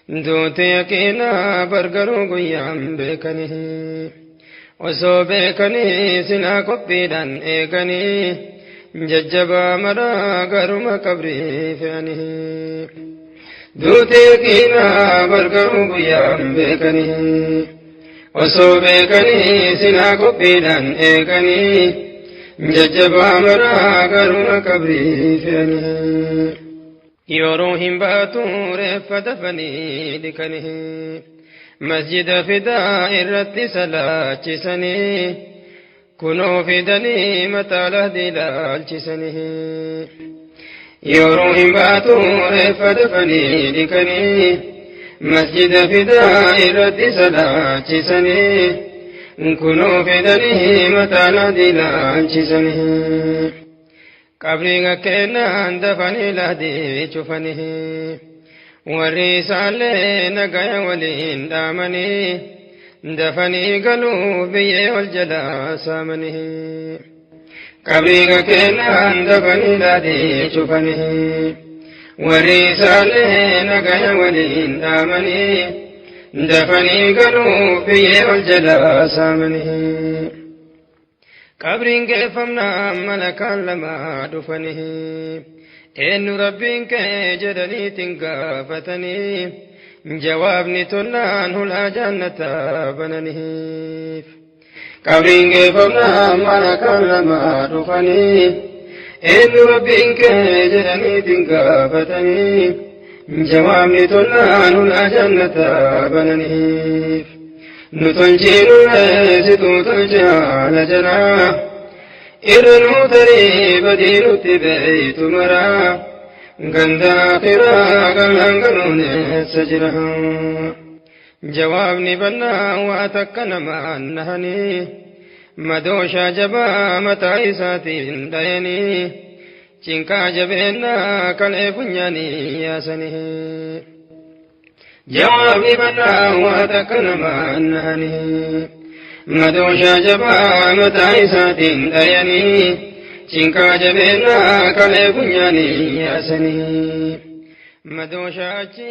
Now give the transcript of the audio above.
dutii yaaqinna garuu guyyaa beekni osoo beekni silaa qophiidhaan eegani jajjabaa maraa garuma qabrii fe'ani dutii yaaqinna garuu guyyaa beekni osoo beekni silaa qophiidhaan eegani jajjabaa maraa garuma qabrii fe'ani yeroo hin baatu reeffa dafanii dhikanii masjida fidaa irratti salaachisanii kunoo fidanii mataa lahdii laalchisanii yeroo hin baatu reeffa dafanii dhikanii masjida fidaa irratti salaachisanii kunoo fidanii mataa lahdii laalchisanii qabriin kennaan dafanii lahdii cufanii warri isaallee nagaya waliin dhaamanii dafanii galuuf biyyee wal jalaa saamanii qabriin kennaan dafanii lahdii cufanii warri isaallee nagaya waliin dhaamanii dafanii galuuf biyyee wal jalaa saamanii qabriin geeffamnaan malakaan lama dhufanii eenyu rabbiin kee jedhaniitiin gaafatanii jawaabni tollaan hulaa jannataa bananiif qabriin geeffamnaan malakaan lama dhufanii eenyu rabbiin kee jedhaniitiin gaafatanii jawaabni tollaan hulaa jannataa bananiif nutolchiinu situu tolchaala jalaa irranuu tarii badiinutti beeytu maraa ganda akhiraa galaan galuun eessa jira jawaabni bannaa waa takka namaan nahanii madooshaa jabaa mataa isaatiin dhayanii cinqaa jabeennaa kalee funyaanii yaasanii jawaabni bannaa waa takka namaan nahanii madooshaa jabaa mataa isaatiin dhayanii cinqaa jabeennaa kalee funyaanii yaasanii madooshaa achi